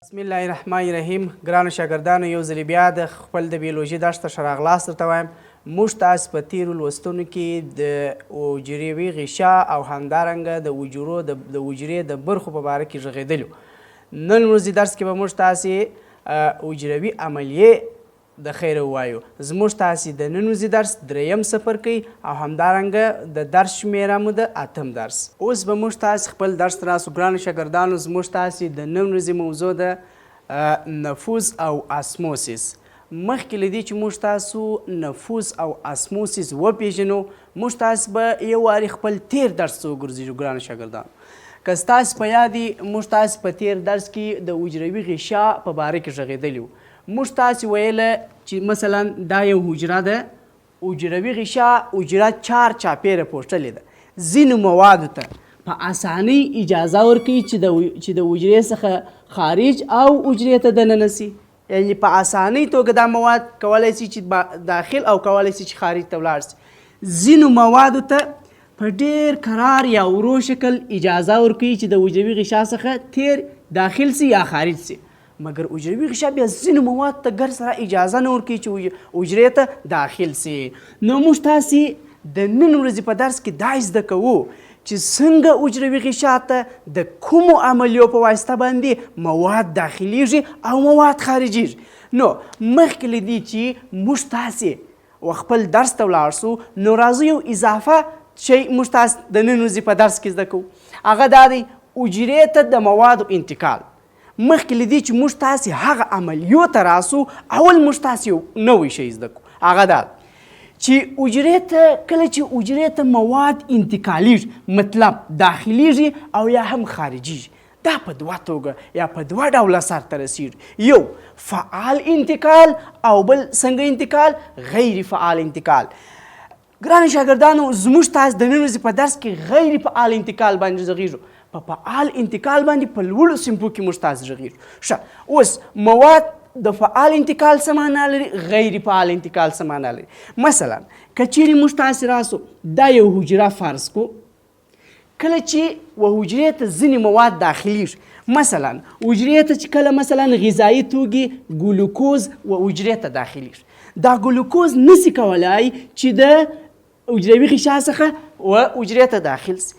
بسم الله الرحمن الرحیم. ګرانو شاګردانو، یو ځلې بیا د خپل د بیولوژي درس ته ښه راغلاست درته وایم. موږ تاسو په تېرو لوستونو کې د حجروي غشا او همدارنګه د حجرې د برخو په باره کې غږېدلي. نن ورځې درس کې به موږ تاسې حجروي عملیې د خیره ووایو. زموږ تاسې د نن ورځې درس 3م څپرکی او همدارنګه د درس شمېره مو د 8م درس. اوس به موږ تاسې خپل درس ته راسو. ګرانو شاګردانو، زموږ تاسې د نن ورځې موضوع د نفوذ او اسموسیس. مخکې له دې چې موږ تاسو نفوذ او اسموسیس وپېژنو، موږ تاسو به یو وارې خپل تیر درس ته وګرځېږو. ګرانو شاګردانو، که ستاسو په یاد وي، موږ تاسو په تیر درس کې د حجروي غشا په باره کې غږېدلي وو. موږ تاسې ویله چې مثلا دا یو حجره ده. حجروي غشا حجره چار چاپیره پوښتلې ده. ځینو موادو ته په اسانۍ اجازه ورکوي چې د حجرې څخه خارج او حجرې ته دننه سي. یعنې په اسانۍ توګه دا مواد کولی سي چې داخل او کولی سي چې خارج ته ولاړ سي. ځینو موادو ته په ډېر کرار یا ورو شکل اجازه ورکوي چې د حجروي غشا څخه تیر داخل سي یا خارج سي. مګر حجروي غشا بیا ځینو موادو ته ګر سره اجازه نه ورکوي چې حجرې ته داخل سي. نو موږ تاسې د نن ورځې په درس کې دا زده کوو چې څنګه حجروي غشا ته د کومو عملیو په واسطه باندې مواد داخلیږي او مواد خارجیږي. نو مخکې له دې چې موږ تاسې خپل درس ته ولاړ سو، نو راځو یو اضافه شی موږ تاسې د نن ورځې په درس کې زده کوو. هغه دا دی حجرې ته د موادو انتقال. مخکې له دې چې موږ تاسې هغه عملیو ته راسو، اول موږ تاسې یو نوی شی زده کوو. هغه دا چې حجرې ته کله چې حجرې ته مواد انتقالیږي، مطلب داخلیږي او یا هم خارجیږي، دا په دوه توګه یا په دوه ډوله سرته رسیږي. یو فعال انتقال او بل څنګه انتقال؟ غیر فعال انتقال. ګرانو شاګردانو، زموږ تاسې د نن ورځې په درس کې غیر فعال انتقال باندې غږېږو. په فعال انتقال باندې په لوړو صنفو کې موږ تاسې غږېږو. ښه، اوس مواد د فعال انتقال څه معنا لري، غیر فعال انتقال څه معنا لري. مثلا که چیرې موږ تاسې راسو، دا یو حجره فرض کو. کله چې حجرې ته ځینې مواد داخلیږي، مثلا حجرې ته چې کله مثلا غذایي توکي ګلوکوز حجرې ته داخلیږي، دا ګلوکوز نسي کولای چې د حجروي غشا څخه حجرې ته داخل سي.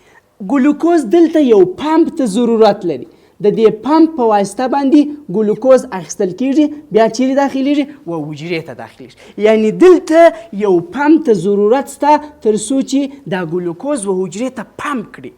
ګلوکوز دلته یو پمپ ته ضرورت لري. د دې پمپ په واسطه باندې ګلوکوز اخیستل کیږي، بیا چیرې داخلیږي؟ حجرې ته داخلیږي. یعنی دلته یو پمپ ته ضرورت سته تر څو چې دا ګلوکوز حجرې ته پمپ کړي.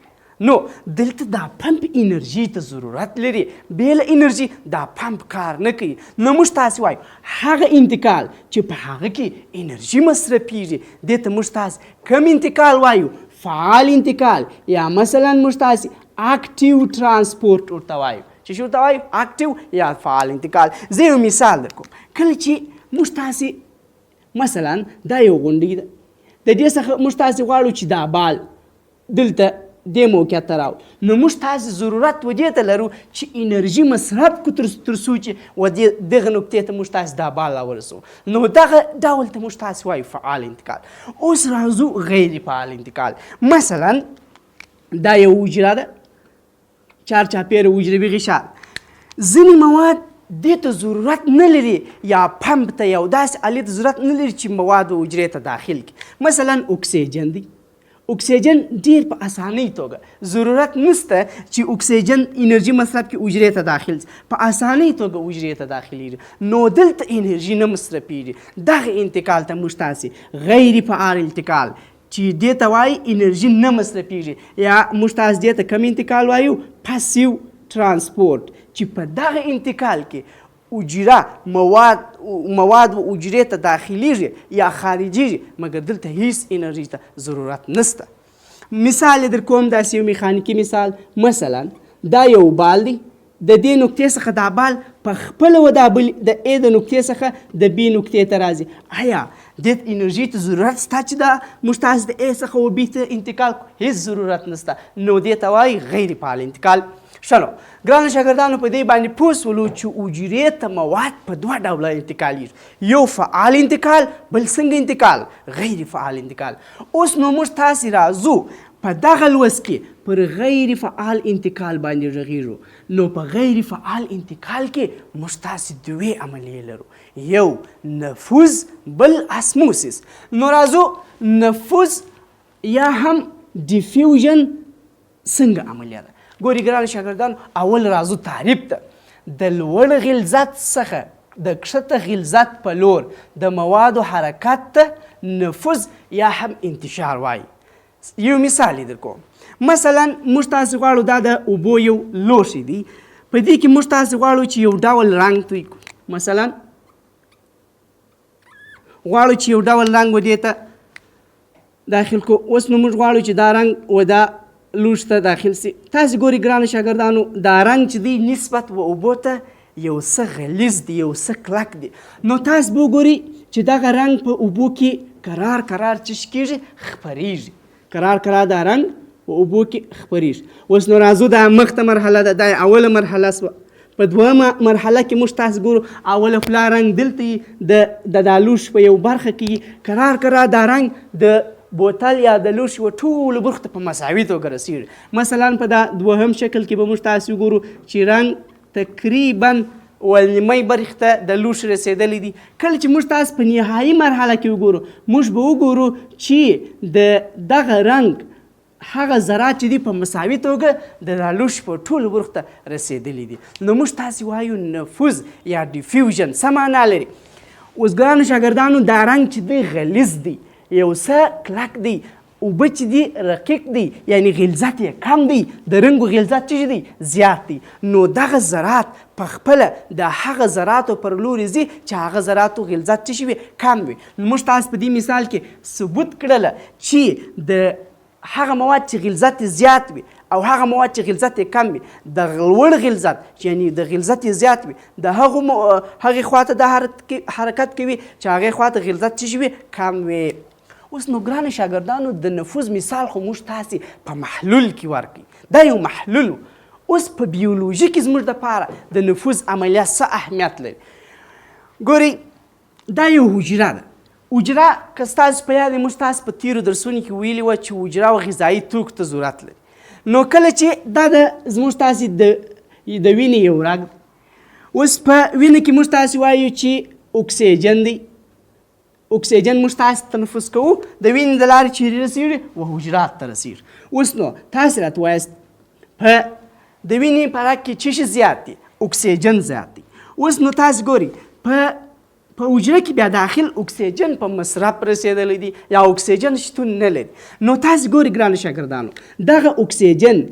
نو دلته دا پمپ انرژي ته ضرورت لري. بې له انرژي دا پمپ کار نه کوي. نو موږ تاسې وایو هغه انتقال چې په هغه کې انرژي مصرفیږي، دې ته موږ تاسې کوم انتقال وایو؟ فعال انتقال، یا مثلا موږ تاسې اکټیو ترانسپورت ورته وایو. چې ورته وایو اکټیو یا فعال انتقال. زه یو مثال در کوم. کله چې موږ تاسې مثلا دا یو غونډۍ ده، د دې څخه موږ تاسې غواړو چې دا بال دلته دې موقعیت ته راوړو، نو موږ تاسې ضرورت ودې ته لرو چې انرژي مصرف کړو تر څو چې دغه نقطې ته موږ تاسې دا بال راورسوو. نو دغه ډول ته موږ تاسې وایو فعال انتقال. اوس راځو غیر فعال انتقال. مثلا دا یو حجره ده، چار چاپیره حجروي غشا. ځینې مواد دې ته ضرورت نه لري، یا پمپ ته یو داسې الې ته ضرورت نه لري چې مواد حجرې ته داخل کړي. مثلا اکسیجن دی. اکسیجن ډیر په اسانۍ توګه ضرورت نشته چې اکسیجن انرژي مصرف کړي حجرې ته داخل شي، په اسانۍ توګه حجرې ته داخلیږي. نو دلته انرژي نه مصرفیږي. دغه انتقال ته موږ تاسې غیر فعال انتقال چې دې ته وایي انرژي نه مصرفیږي، یا موږ تاسې دې ته کوم انتقال وایو؟ پاسیو ترانسپورت. چې په دغه انتقال کې حجره مواد حجرې ته داخلیږي یا خارجیږي، مګر دلته هیڅ انرژي ته ضرورت نشته. مثال در کوم، داسې یو میخانیکي مثال. مثلا دا یو بال دی، د دې نقطې څخه دا بال په خپله د ا د نقطې څخه د بي نقطې ته راځي. آیا دې انرژي ته ضرورت شته چې دا موږ تاسې د ا څخه بي ته انتقال کړو؟ هیڅ ضرورت نشته. نو دې ته وایي غیر فعال انتقال. ښه نو ګرانو شاګردانو، په دې باندې پوه شولو چې حجرې ته مواد په دوه ډوله انتقالیږي. یو فعال انتقال، بل څنګه انتقال؟ غیر فعال انتقال. اوس نو موږ تاسې راځو په دغه لوست کې پر غیر فعال انتقال باندې غږیږو. نو په غیر فعال انتقال کې موږ تاسې دوې عملیې لرو، یو نفوذ بل اسموسیس. نو راځو نفوذ یا هم ډیفیوژن څنګه عملیه ده. ګوري ګرانو شاګردانو، اول راځو تعریف ته. د لوړ غلظت څخه د کښته غلظت په لور د موادو حرکت ته نفوذ یا هم انتشار وایي. یو مثال یې در کوم. مثلا موږ تاسې غواړو دا د اوبو یو لوښی دی، په دې کې موږ تاسې غواړو چې یو ډول رنګ توی کړو. مثلا غواړو چې یو ډول رنګ و دې ته داخل کړو. اوس نو موږ غواړو چې دا رنګ و دا لوښي ته داخل سي. تاسې ګورئ ګرانو شاګردانو، دا رنګ چې دی نسبت و اوبو ته یو څه غلیظ دی، یو څه کلک دی. نو تاسې به وګورئ چې دغه رنګ په اوبو کې کرار کرار څه کېږي؟ خپریږي. کرار کرار دا رنګ په اوبو کې خپریږي. اوس نو راځو دا مخته مرحله ده، دا اوله مرحله سوه. په دویمه مرحله کې موږ تاسې ګورو اوله پلا رنګ دلته د دا لوښي په یو برخه کې کرار کرار دا رنګ د بوتل یا د لوښي و ټولو برخو ته په مساوي توګه رسېږي. مثلا په دا دوهم شکل کې به موږ تاسې وګورو چې رنګ تقریبا ولنیمۍ برخې ته د لوښي رسېدلی دي. کله چې موږ تاسې په نهایي مرحله کې وګورو، موږ به وګورو چې د دغه رنګ هغه ذرات چې دي په مساوي توګه د لوښي په ټولو برخو ته رسېدلی دي. نو موږ تاسې وایو نفوذ یا ډیفیوژن. څه معنا لري؟ اوس ګرانو شاګردانو، دا رنګ چې دی غلیظ دی، یو څه کلک دی، اوبه چې دي رقیق دی، یعنی غلظت یې کم دی، د رنګو غلظت چې دی زیات دی. نو دغه ذرات په خپله د هغه ذراتو پر لوري ځي چې هغه ذراتو غلظت څه شي وي؟ کم وي. نو موږ تاسو په دې مثال کې ثبوت کړله چې د هغه مواد چې غلظت زیات وي او هغه مواد چې غلظت یې کم وي، د لوړ غلظت یعنی د غلظت یې زیات وي، د هغې خواته دا حرکت کوي چې هغې خواته غلظت څه شي وي؟ کم وي. اوس نو ګرانو شاګردانو، د نفوذ مثال خو موږ تاسې په محلول کې ورکړي. دا یو محلول. اوس په بیولوژي کې زموږ دپاره د نفوذ عملیه څه اهمیت لري؟ ګورئ، دا یو حجره ده. حجره که ستاسو په یاد وي، موږ تاسو په تېرو درسونو کې ویلي وه چې حجره او غذایي توکو ته ضرورت لري. نو کله چې دا زموږ تاسې د وینې یو رګ دی. اوس په وینه کې موږ تاسې وایو چې اکسیجن دی. اکسیجن موږ تاسې تنفس کوو، د وینې د لارې چیرې رسېږي؟ و حجراتو ته رسېږي. اوس نو تاسې راته وایاست په د وینې په رګ کې څه شي زیات دی؟ اکسیجن زیات دی. اوس نو تاسې ګورئ په حجره کې بیا داخل اکسیجن په مصرف رسېدلی دی یا اکسیجن شتون نه لري. نو تاسې ګورئ ګرانو شاګردانو، دغه اکسیجن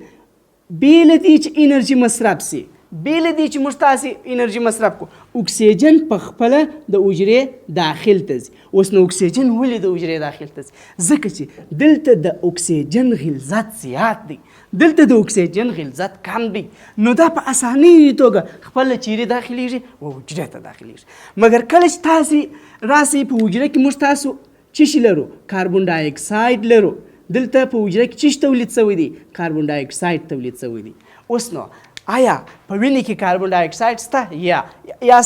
بې له دې چې انرژي مصرف سي، بې له دې چې موږ تاسې انرژي مصرف کړو، اکسیجن په خپله د حجرې داخل ته ځي. اوس نو اکسیجن ولې د حجرې داخل ته ځي؟ ځکه چې دلته د اکسیجن غلظت زیات دی، دلته د اکسیجن غلظت کم دی. نو دا په اساني توګه خپله چیرې داخلیږي؟ و حجرې ته داخلیږي. مګر کله چې تاسې راسئ په حجره کې موږ تاسو څه شي لرو؟ کاربن ډای اکساید لرو. دلته په حجره کې څه تولید شوی دی؟ کاربن ډای اکساید تولید شوی دی. اوس نو آیا په وینې کې کاربن ډای اکساید شته یا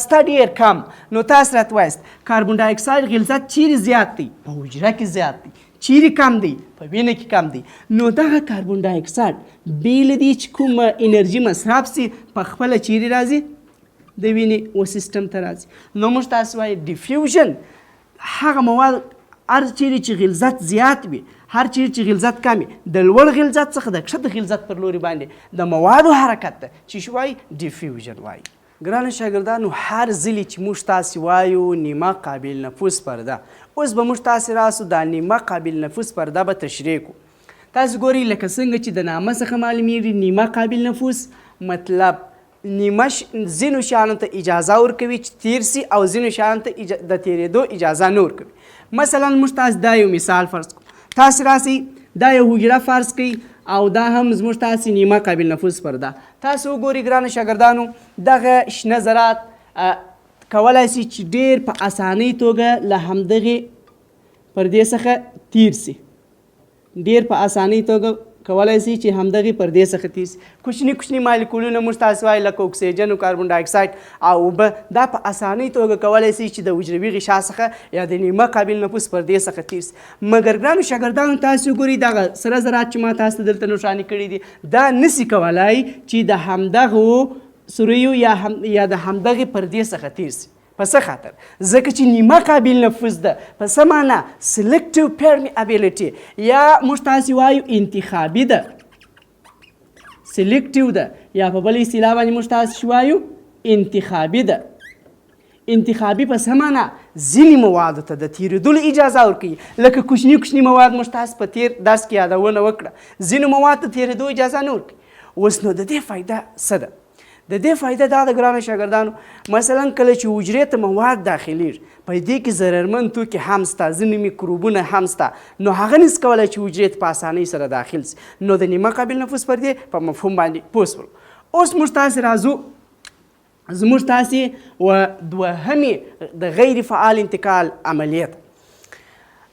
شته ډېر کم؟ نو تاسو راته وایاست کاربن ډای اکساید غلظت چیرې زیات دی؟ په حجره کې زیات دی. چیرې کم دی؟ په وینه کې کم دی. نو دغه کاربن ډای اکساید بې له دې چې کوم انرژي مصرف سي، په خپله چیرې راځي؟ د وینې و سیستم ته راځي. نو موږ تاسو وایو ډیفیوژن هغه مواد هر چیرې چې غلظت زیات وي، هر چیرې چې غلظت کم وي، د لوړ غلظت څخه د کښته غلظت پر لوري باندې د موادو حرکت ته چې شي وایي؟ ډیفیوژن وایي. ګرانو شاګردانو، هر ځلې چې موږ تاسې وایو نیمه قابل نفوذ پرده، اوس به موږ تاسې راسو دا نیمه قابل نفوذ پرده به تشریح کړو. تاسې ګورئ لکه څنګه چې د نامه څخه معلومیږي نیمه قابل نفوذ مطلب نیمه ځینو شیانو ته اجازه ورکوي چې تیر سي او ځینو شیانو ته د تیرېدو اجازه نه ورکوي. مثلا موږ تاسې دا یو مثال فرض کړو. تاسې راسئ دا یو حجره فرض کړئ او دا هم زموږ تاسې نیمه قابل نفوذ پرده. تاسې وګورئ ګرانو شاګردانو، دغه شنه ذرات کولی سي چې ډېر په اسانۍ توګه له همدغې پردې څخه تیر سي، ډېر په اسانۍ توګه کولی سي چې همدغې پردې څخه تېر سي. کوچني کوچني مالیکولونه موږ تاسې وایو لکه اکسیجن او کاربن ډای اکساید او اوبه دا په اسانۍ توګه کولی سي چې د حجروي غشا څخه یا د نیمه قابل نفوس پردې څخه تېر سي. مګر ګرانو شاګردانو تاسې وګورئ دغه سره زرات چې ما تاسو ته دلته نښاني کړي دي دا نسي کولی چې د همدغو سوریو یا د همدغې پردې څخه تېر سي. په څه خاطر؟ ځکه چې نیمه قابل نفوذ ده. په څه معنا؟ سلیکټیو پرمیابیلیټي یا موږ تاسې وایو انتخابي ده، سلیکټیو ده یا په بل اصطلاح باندې موږ تاسې وایو انتخابي ده. انتخابي په څه معنا؟ ځینې موادو ته د تېرېدلو اجازه ورکوي. لکه کوچني کوچني مواد موږ تاسو په تېر درس کې یادونه وکړه، ځینو مواد ته تېرېدو اجازه نه ورکوي. اوس نو د دې فایده څه ده؟ د دې فایده دا د ګرانو شاګردانو مثلا کله چې حجرې ته مواد داخلیږي په دې کې ضررمند توکي هم شته، ځینې میکروبونه هم شته، نو هغه نشي کولی چې حجرې ته په اسانۍ سره داخل شي. نو د نیمه قابل نفوذ پردې په مفهوم باندې پوه شولو. اوس موږ تاسې راځو زموږ تاسې و دوهمې د غیر فعال انتقال عملیه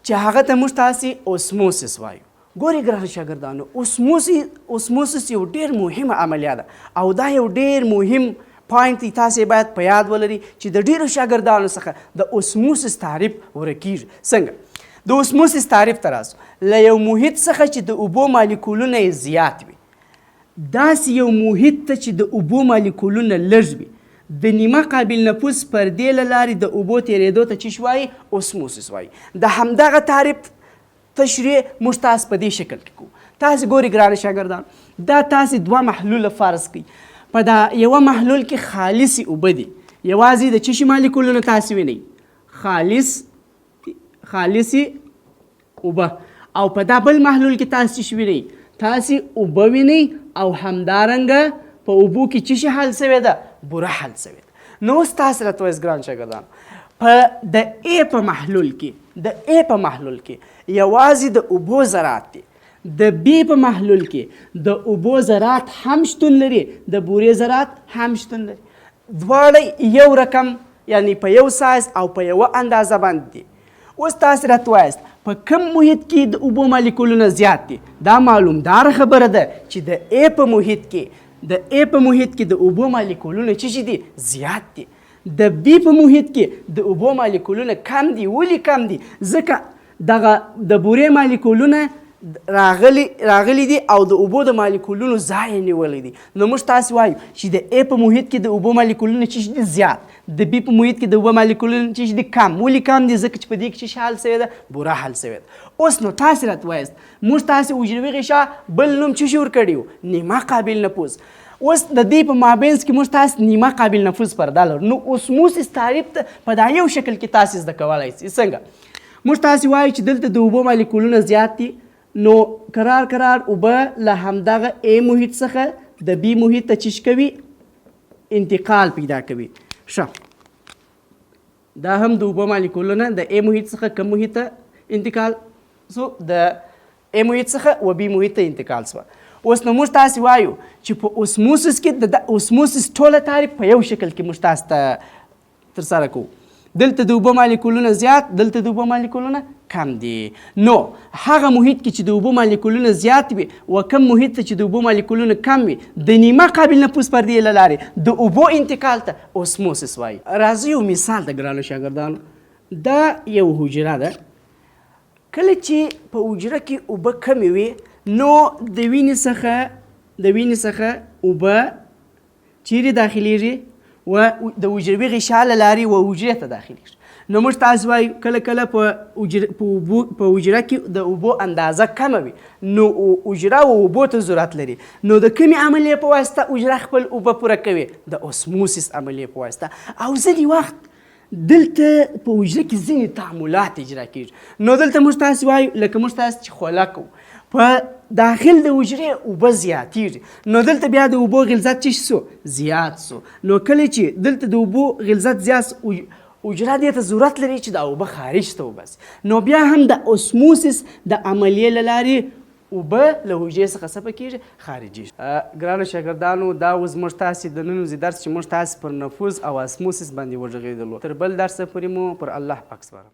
چې هغه ته موږ تاسې اوسموسس وایو. ګورئ ګرانو شاګردانو اوسموسس یو ډېر مهمه عملیه ده او دا یو ډېر مهم پوینټ دی تاسې باید په یاد ولرئ چې د ډېرو شاګردانو څخه د اوسموسس تعریف ورکېږي. څنګه؟ د اوسموسس تعریف ته راسو له یو محیط څخه چې د اوبو مالیکولونه یې زیات وي داسې یو محیط ته چې د اوبو مالیکولونه لږ وي د نیمه قابل نفوذ پردې له لارې د اوبو تېرېدو ته څه وایي؟ اوسموسس وایي. د همدغه تعریف تشریح موږ تاسو په دې شکل کې کوو. تاسې ګورئ ګرانو شاګردانو دا تاسې دوه محلوله فرض کړئ. په دا یوه محلول کې خالصې اوبه دي، یوازې د څه شي مالیکولونه تاسې وینئ؟ خالصې اوبه. او په دا بل محلول کې تاسې څه وینئ؟ تاسې اوبه وینئ او همدارنګه په اوبو کې څه شي حل سوې ده؟ بوره حل سوې ده. نو اوس تاسې راته وایاست ګرانو شاګردانو په د ای په محلول کې یوازې د اوبو ذرات دي، د بی په محلول کې د اوبو ذرات هم شتون لري، د بورې ذرات هم شتون لري. دواړه یو رقم یعنی په یو سایز او په یوه اندازه باندې دي. اوس تاسې راته وایاست په کوم محیط کې د اوبو مالیکولونه زیات دي؟ دا معلومداره خبره ده چې د ای په محیط کې د اوبو مالیکولونه څه دي؟ زیات دي. د بی په محیط کې د اوبو مالیکولونه کم دي. ولې کم دي؟ ځکه دغه د بورې مالیکولونه راغلي دي او د اوبو د مالیکولونو ځای یې نیولی دی. نو موږ تاسې وایو چې د ای په محیط کې د اوبو مالیکولونه څه دي؟ زیات. د بی په محیط کې د اوبو مالیکولونه څه دي؟ کم. ولې کم دي؟ ځکه چې په دې کې څه حل سوې ده؟ بوره حل سوې ده. اوس نو تاسې راته وایاست موږ تاسې حجروي غشا بل نوم څه شي ورکړی و؟ نیمه قابل نفوذ. اوس د دې په مابینځ کې موږ تاسې نیمه قابل نفوذ پرده لرو. نو اوسموسس تعریف ته په دا یو شکل کې تاسې زده کولی سئ. څنګه؟ موږ تاسې وایو چې دلته د اوبو مالیکولونه زیات دي، نو کرار اوبه له همدغه ای محیط څخه د بی محیط ته څه کوي؟ انتقال پیدا کوي. ښه، دا هم د اوبو مالیکولونه د ای محیط څخه کوم محیط ته انتقال سو؟ د ای محیط څخه و بی محیط ته انتقال سوه. اوس نو موږ تاسې وایو چې په اوسموسس کې د اوسموسس ټوله تعریف په یو شکل کې موږ تاسو ته ترسره کوو. دلته د اوبو مالیکولونه زیات، دلته د اوبو مالیکولونه کم دي. نو هغه محیط کې چې د اوبو مالیکولونه زیات وي و کم محیط ته چې د اوبو مالیکولونه کم وي د نیمه قابل نفوذ پردې له لارې د اوبو انتقال ته اوسموسس وایي. راځئ یو مثال د ګرانو شاګردانو. دا یو حجره ده. کله چې په حجره کې اوبه کمې وي نو د وینې څخه اوبه چیرې داخلیږي؟ و د حجروي غشا له لارې و حجرې ته داخلیږي. نو موږ تاسې وایو کله په حجره کې د اوبو اندازه کمه وي نو حجره و اوبو ته ضرورت لري. نو د کومې عملیې په واسطه حجره خپل اوبه پوره کوي؟ د اوسموسس عملیې په واسطه. او ځینې وخت دلته په حجره کې ځینې تعاملات اجرا کېږي. نو دلته موږ تاسې وایو لکه موږ تاسې چې خوله کوو په داخل د حجرې اوبه زیاتېږي، نو دلته بیا د اوبو غلظت څه سو؟ زیات سو. نو کله چې دلته د اوبو غلظت زیات حجره دې ته ضرورت لري چې دا اوبه خارج ته وباسي. نو بیا هم د اوسموسس د عملیې له لارې اوبه له حجرې څخه څه کېږي؟ خارجېږي. ګرانو شاګردانو دا اوس موږ تاسې د نن ورځې درس چې موږ تاسې پر نفوذ او اسموسس باندې وغږېدلو. تر بل درسه پورې مو پر الله پاک سپارم.